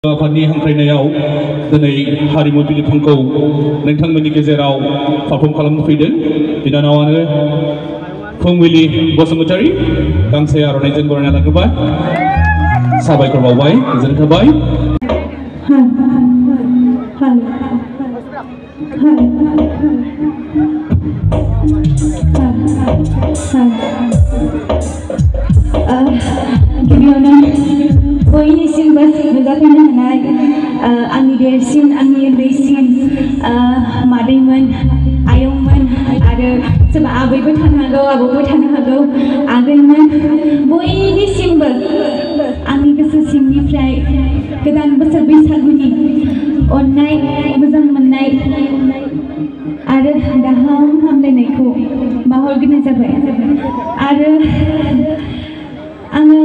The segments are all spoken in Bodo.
आफादनि हांख्रायनायाव दिनै हारिमु बिलिफांखौ नोंथांमोननि गेजेराव पारफर्म खालामनो फैदों बिनानावानो फुंबिलि बसुमतारी गांसे आर'नाइजों बरायना लाबोबाय साबायखर बावबाय गोजोननाय थाबाय गिबियावनो बयनिसिमबो नुजाफैनो हानाय आंनि देरसिन आंनि उन्दैसिन मादैमोन आयंमोन आरो सोरबा आबैबो थानो हागौ आबौबो थानो हागौ आगैमोन बयनिसिमबो आंनि गोसो सिंनिफ्राय गोदान बोसोर बैसागुनि अननाय मोजां मोननाय आरो गाहाम हामलायनायखौ बावहरग्रोनाय जाबाय आरो आङो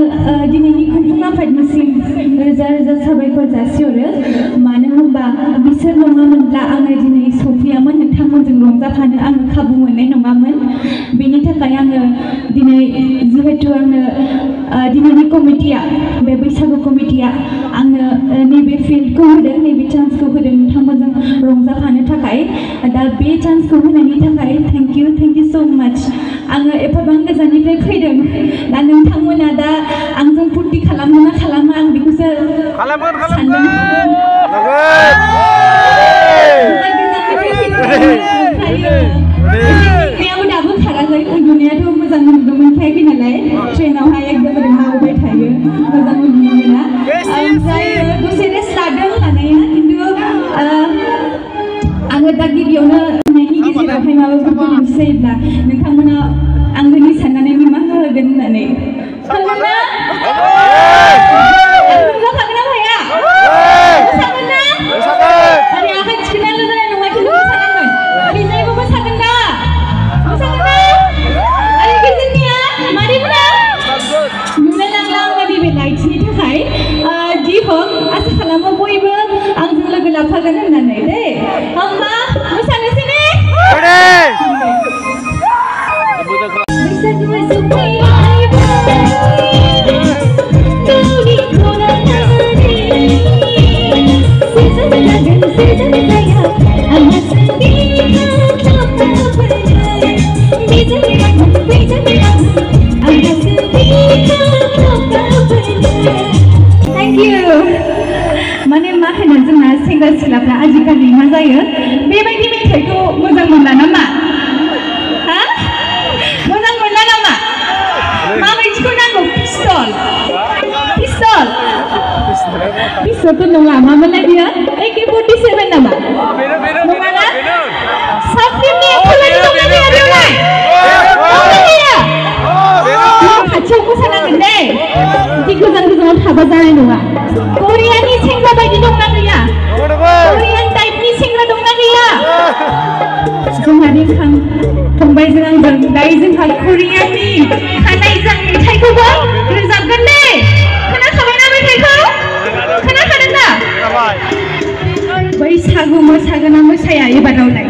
दिनैनि खुंफुं आफादनिसिम रोजा रोजा साबायखर जासिहरो मानो होनबा बिसोर नङामोनब्ला आङो दिनै सफैयामोन नोंथांमोनजों रंजाफानो आङो खाबु मोननाय नङामोन बेनि थाखाय आङो दिनै जिहेतु आंनो दिनैनि कमिटिया बे बैसागु कमिटिया आंनो नैबे फिल्डखौ होदों नैबे चान्सखौ होदों नोंथांमोनजों रंजाफानो थाखाय दा बे चान्सखौ होनायनि थाखाय थेंक इउ स' माच आङो एफाबां गोजाननिफ्राय फैदों दा नोंथांमोना दा आंजों फुर्ति खालामो ना खालामा आं बेखौसो सानदों दाबो खाराखै उन्दुनायाथ' मोजां उन्दुमोनखायाखै नालाय ट्रेनावहाय एकदमबारे मावबाय थायो मोजां उन्दुनो मोना ओमफ्राय दसे रेस्ट लादों लानाया खिन्थु आङो दा गिबियावनो होनायनि गेजेरावहाय माबाफोर गोरोन्थि जायोब्ला नोंथांमोना आंनि साननानै निमाहा होगोन होननानै आसा खालामो बयबो आंजों लोगो लाफागोन होननानै दे होमबा मोसानोसै ने Thank you. माने मा होनो जोंना सेंग्रा सिख्लाफ्रा आजिखालि मा जायो बेबायदि मेथाइखौ मोजां मोनला नामा हा मोजां मोनला नामा माबायदिखौ नांगौ पिस्तल नङा मामोनलाय बियो AK-47 नामा नङाना साफ्रोमनि खामानि दंना गैया बेवहाय खाथियाव मोसानांगोन दे बिदि गोजान गोजानाव थाबा जानाय नङा करियानि सेंग्रा बायदि दंना गैया करियान टाइपनि सेंग्रा दंना गैया जोंहा रिखां फंबायजों आंजों दायो जोंहा करियानि खानायजों मेथाइखौबो रोजाबगोन दे खोनाखाबायना मेथाइखौ खोनाखादों दा बैसागु मोसागोना मोसाया एबारावलाय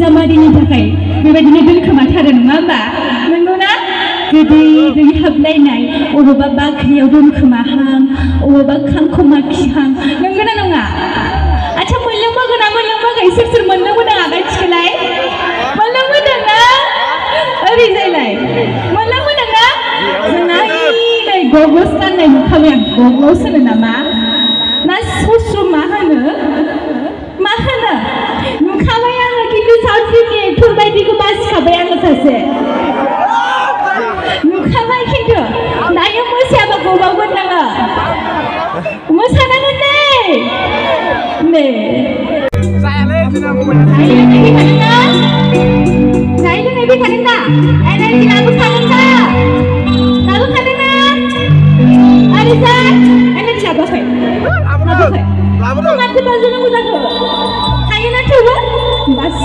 बिजामादैनि थाखाय बेबायदिनो दोनखोमाथारो नङा होमबा नंगौना गोदै हाबलायनाय अबेबा बाख्रियाव दोनखोमाहां अबेबा खांखमा खिहां नंगौना नङा आच्छा मोनलोंबोगोना मोनलोंबोगै सोर मोनलोंबोदों आगाथिखौलाय मोनलोंबोदों ना ओरैजायलाय मोनलोंबोदों ना जोंना नै गगल्स गाननाय नुखाबाय आं गगल्स होनो नामा ना सस्र मा होनो नुखाबाय आङो खिन्थु साउथ फिल्मनि एक्टर बायदिखौ बासिखाबाय आङो सासे नुखाबाय खिन्थु दायो मोसायाबा गबावगोन नोङो मोसानांगोन नै जायै लोङै फैखादों दा एनार्जि लाबोखादोंना ओरैजाय एनार्जि लाबोआखै माथो बाजुनांगौ जाखो हायोना थेवबो बास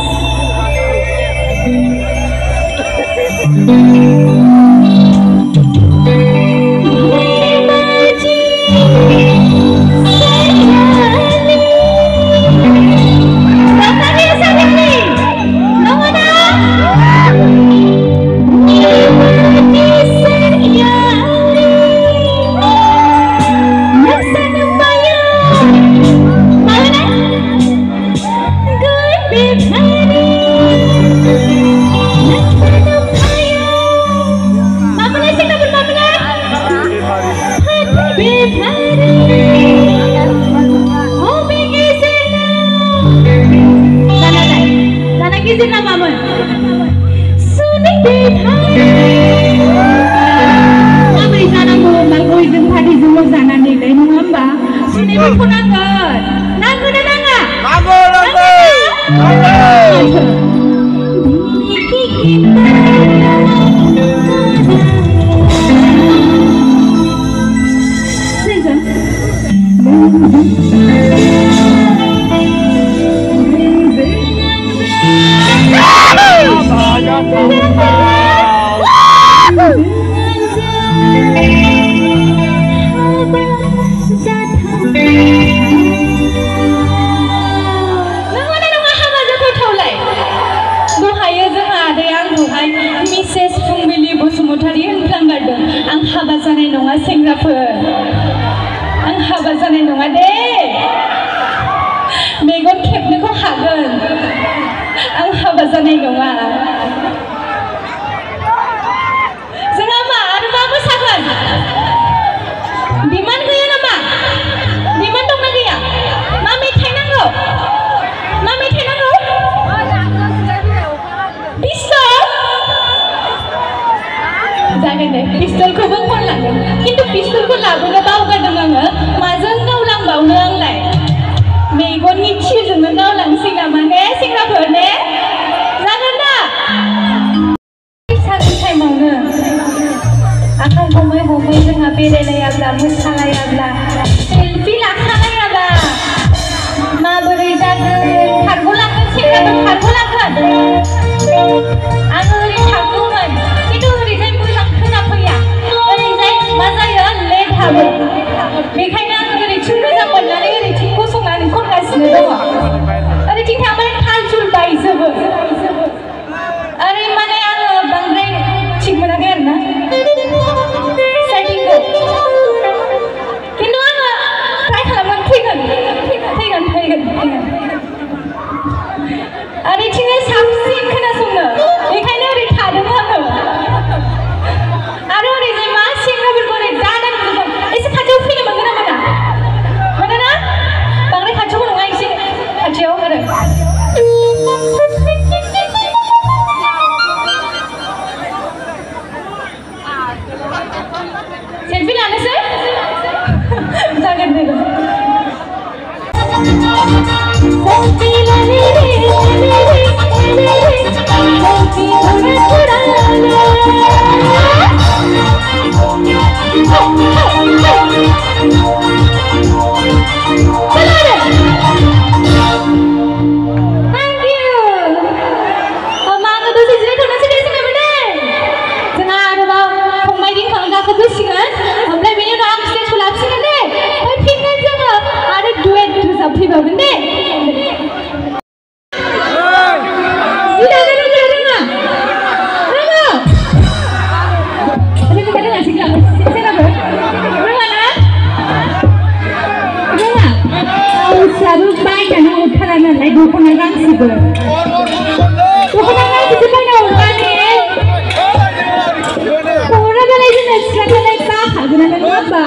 थागोनानो नङा होमबा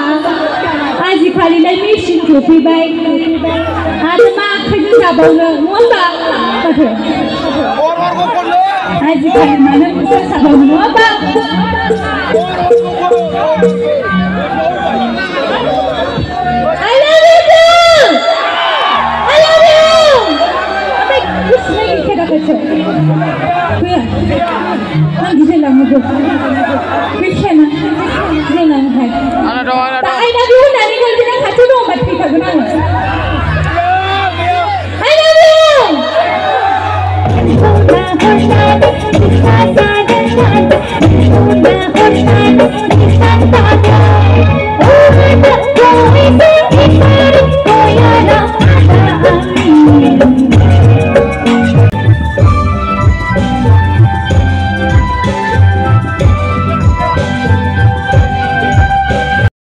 आजिखालिलाय मेचिन सफैबाय आरो मा आखाइजों जाबावनो नङा होमबा माथो आजिखालि मानो फैसा साबावनो नङा होमबा Anak